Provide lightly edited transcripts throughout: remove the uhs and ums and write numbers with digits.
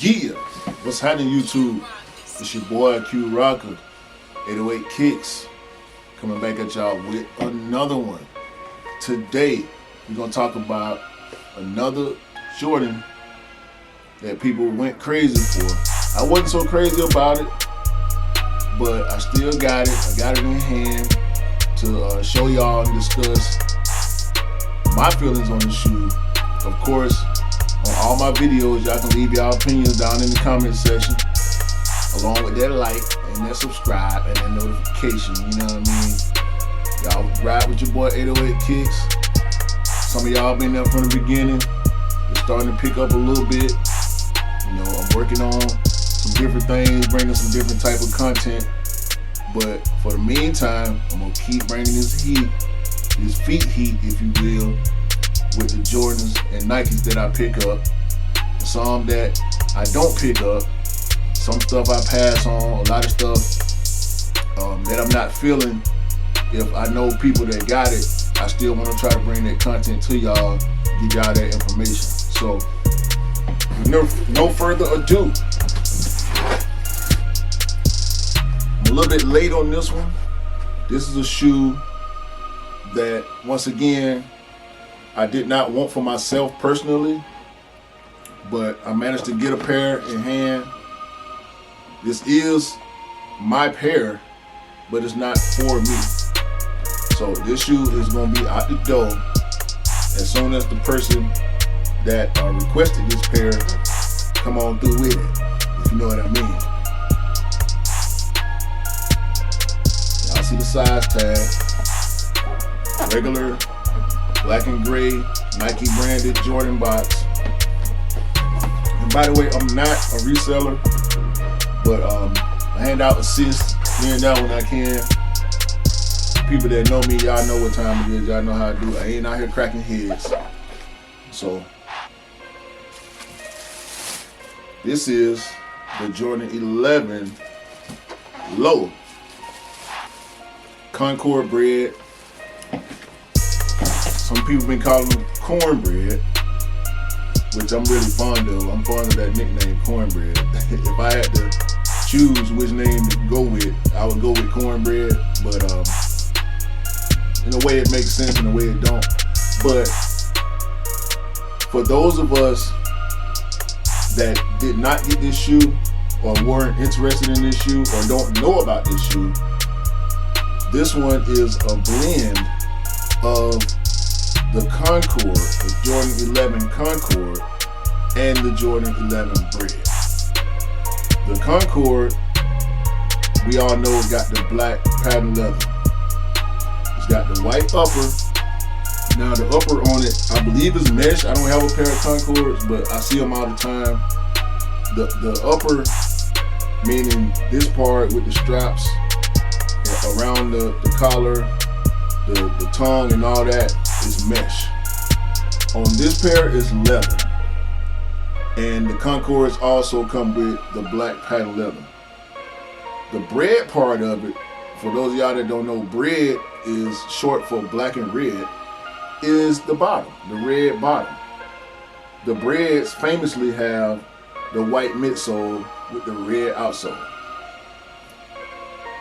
Yeah, what's happening, YouTube? It's your boy Q Rocker, 808 Kicks, coming back at y'all with another one. Today, we're gonna talk about another Jordan that people went crazy for. I wasn't so crazy about it, but I still got it. I got it in hand to show y'all and discuss my feelings on the shoe. Of course, on all my videos, y'all can leave y'all opinions down in the comment section, along with that like and that subscribe and that notification. You know what I mean? Y'all ride with your boy 808 Kicks. Some of y'all been there from the beginning. It's starting to pick up a little bit. You know, I'm working on some different things, bringing some different type of content. But for the meantime, I'm gonna keep bringing this heat, this feet heat, if you will, with the Jordans and Nikes that I pick up, some that I don't pick up, some stuff I pass on, a lot of stuff that I'm not feeling. If I know people that got it, I still want to try to bring that content to y'all, give y'all that information. So, with no further ado, I'm a little bit late on this one. This is a shoe that, once again, I did not want for myself personally, but I managed to get a pair in hand. This is my pair, but it's not for me. So this shoe is going to be out the door as soon as the person that requested this pair come on through with it, if you know what I mean. Y'all see the size tag, regular black and gray Nike branded Jordan box. And by the way, I'm not a reseller, but I hand out assists here and there when I can. People that know me, y'all know what time it is. Y'all know how I do it. I ain't out here cracking heads. So this is the Jordan 11 Low Concord Bred. Some people been calling them cornbread, which I'm really fond of. I'm fond of that nickname, cornbread. If I had to choose which name to go with, I would go with cornbread. But in a way it makes sense, in a way it don't. But for those of us that did not get this shoe, or weren't interested in this shoe, or don't know about this shoe, this one is a blend of the Concord, the Jordan 11 Concord, and the Jordan 11 Bred. The Concord, we all know, got the black pattern leather. It's got the white upper. Now the upper on it, I believe is mesh. I don't have a pair of Concords, but I see them all the time. The upper, meaning this part with the straps around the collar, the tongue and all that, is mesh. On this pair is leather, and the Concords also come with the black pattern leather. The Bred part of it, for those of y'all that don't know, Bred is short for black and red, is the bottom, the red bottom. The Breds famously have the white midsole with the red outsole,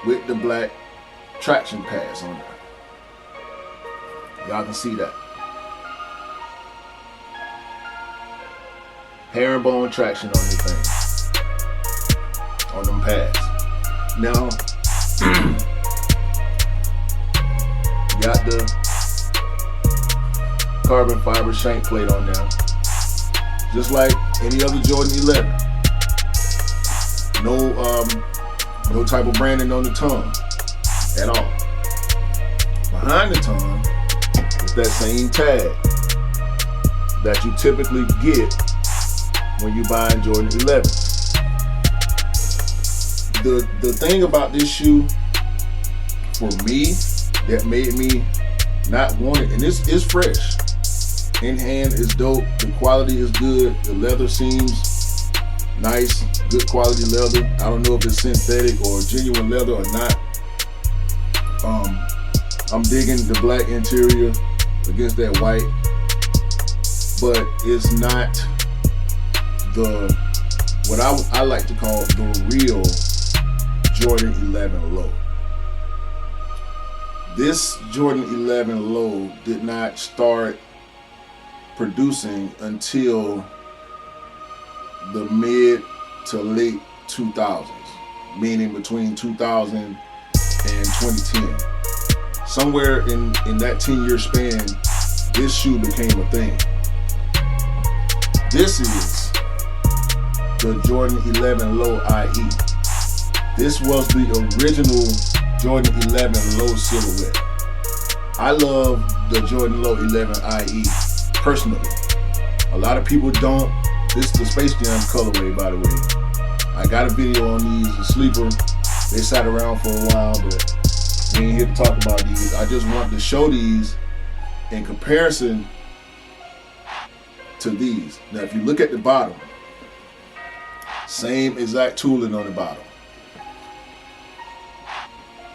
with the black traction pads on it. Y'all can see that. Herringbone traction on this thing, on them pads. Now, got the carbon fiber shank plate on there, just like any other Jordan 11. No type of branding on the tongue at all. Behind the tongue, that same tag that you typically get when you buy Jordan 11. The thing about this shoe, for me, that made me not want it, and this is fresh. In hand is dope. The quality is good. The leather seems nice, good quality leather. I don't know if it's synthetic or genuine leather or not. I'm digging the black interior against that white, but it's not the what I like to call the real Jordan 11 low. This Jordan 11 low did not start producing until the mid to late 2000s, meaning between 2000 and 2010. Somewhere in that 10-year span, this shoe became a thing. This is the Jordan 11 Low IE. This was the original Jordan 11 Low silhouette. I love the Jordan Low 11 IE personally. A lot of people don't. This is the Space Jam colorway, by the way. I got a video on these, the sleeper. They sat around for a while, but we ain't here to talk about these. I just want to show these in comparison to these. Now, if you look at the bottom, same exact tooling on the bottom.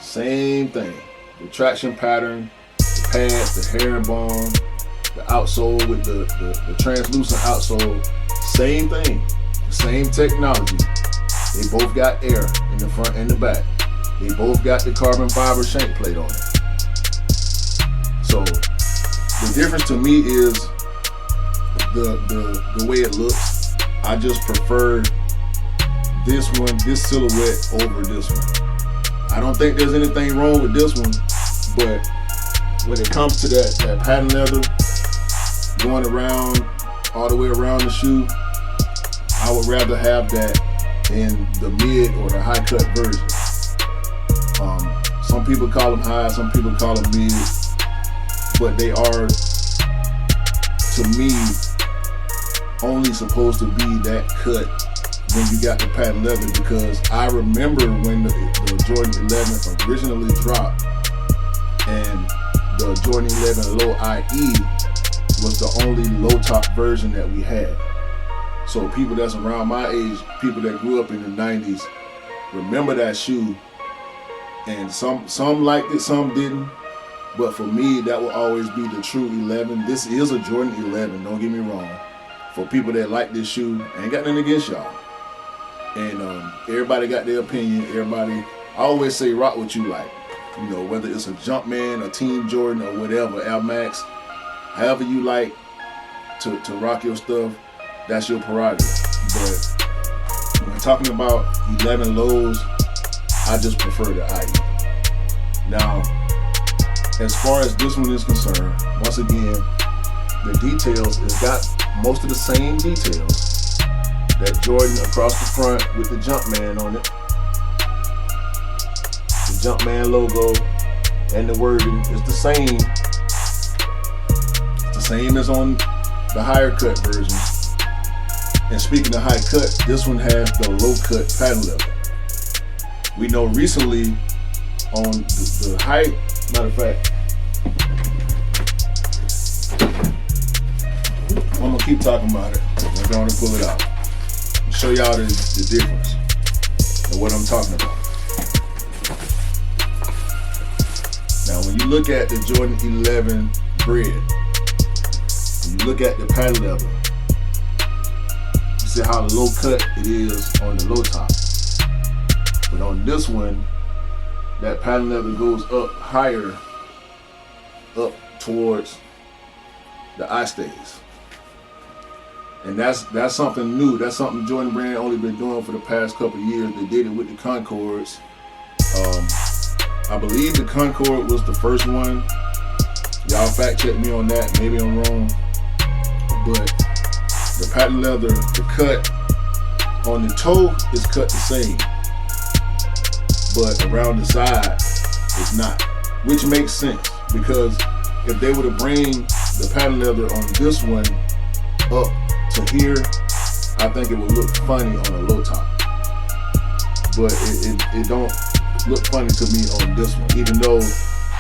Same thing. The traction pattern, the pads, the herringbone, the outsole with the translucent outsole. Same thing. Same technology. They both got air in the front and the back. They both got the carbon fiber shank plate on it. So the difference to me is the way it looks. I just prefer this one, this silhouette over this one. I don't think there's anything wrong with this one, but when it comes to that patent leather going around all the way around the shoe, I would rather have that in the mid or the high cut version. Some people call them high, some people call them mid, but they are, to me, only supposed to be that cut when you got the patent leather, because I remember when the Jordan 11 originally dropped and the Jordan 11 Low IE was the only low top version that we had. So people that's around my age, people that grew up in the 90s, remember that shoe, and some liked it, some didn't. But for me, that will always be the true 11. This is a Jordan 11, don't get me wrong. For people that like this shoe, I ain't got nothing against y'all. And everybody got their opinion. I always say rock what you like. You know, whether it's a Jumpman, a Team Jordan, or whatever, Air Max, however you like to rock your stuff, that's your prerogative. But when talking about 11 lows, I just prefer the IE. Now, as far as this one is concerned, once again, the details, it's got most of the same details. That Jordan across the front with the Jumpman on it. The Jumpman logo and the wording is the same. It's the same as on the higher cut version. And speaking of high cut, this one has the low cut patent leather. We know recently on the high, matter of fact, I'm gonna keep talking about it. I'm going to pull it out. Show y'all the difference and what I'm talking about. Now, when you look at the Jordan 11 Bred, when you look at the patent leather, you see how low cut it is on the low top. But on this one, that patent leather goes up higher, up towards the eye stays. And that's something new. That's something Jordan Brand only been doing for the past couple of years. They did it with the Concords. I believe the Concord was the first one. Y'all fact check me on that. Maybe I'm wrong. But the patent leather, the cut on the toe is cut the same, but around the side it's not, which makes sense, because if they were to bring the patent leather on this one up to here, I think it would look funny on a low top. But it don't look funny to me on this one, even though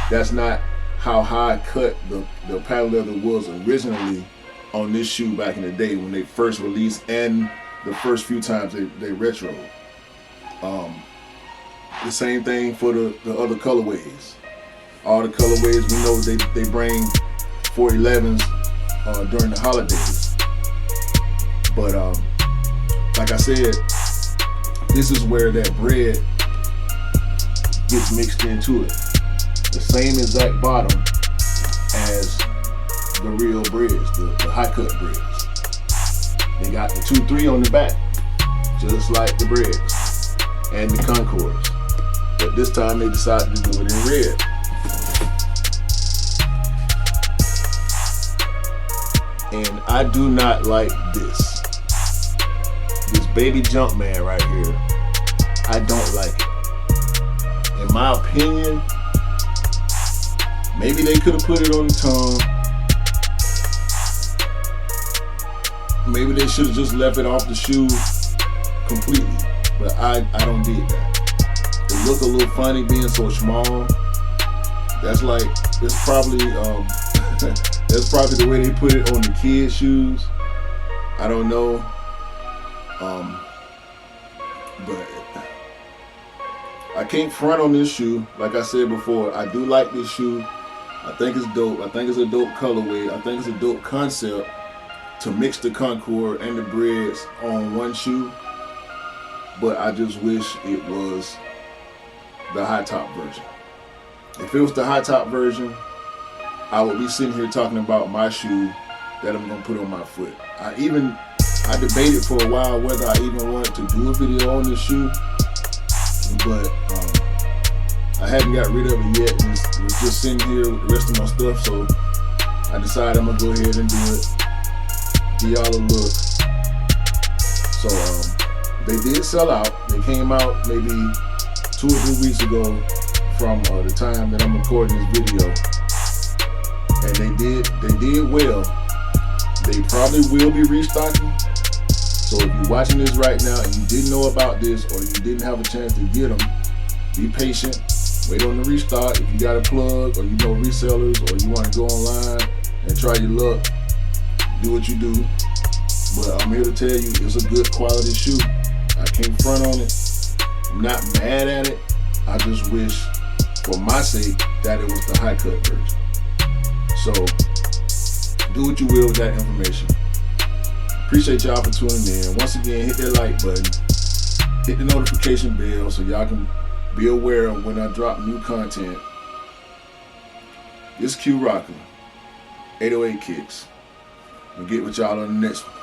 that's not how high cut the patent leather was originally on this shoe back in the day when they first released, and the first few times they retro. The same thing for the other colorways. All the colorways, we know they bring 411s during the holidays. But like I said, this is where that bread gets mixed into it. The same exact bottom as the real breads, the high cut breads. They got the 2-3 on the back, just like the breads and the Concords. But this time they decided to do it in red. And I do not like this. This baby jump man right here, I don't like it. In my opinion, maybe they could have put it on the tongue. Maybe they should have just left it off the shoe completely. But I don't dig that. It look a little funny being so small. That's probably that's probably the way they put it on the kids' shoes. I don't know. But I can't front on this shoe. Like I said before, I do like this shoe. I think it's dope. I think it's a dope colorway. I think it's a dope concept to mix the Concord and the breads on one shoe. But I just wish it was the high top version. If it was the high top version, I would be sitting here talking about my shoe that I'm gonna put on my foot. I debated for a while whether I even wanted to do a video on this shoe, but I hadn't got rid of it yet. It was just sitting here with the rest of my stuff, so I decided I'm gonna go ahead and do it. Give y'all a look. So they did sell out. They came out maybe 2 or 3 weeks ago from the time that I'm recording this video, and they did well. They probably will be restocking. So if you're watching this right now and you didn't know about this, or you didn't have a chance to get them, be patient. Wait on the restock. If you got a plug, or you know resellers, or you want to go online and try your luck, do what you do. But I'm here to tell you, it's a good quality shoe. I can't front on it. I'm not mad at it. I just wish, for my sake, that it was the high cut version. So do what you will with that information. Appreciate y'all for tuning in. Once again, hit that like button, hit the notification bell so y'all can be aware of when I drop new content. This Q Rocker, 808 Kicks. We'll get with y'all on the next one.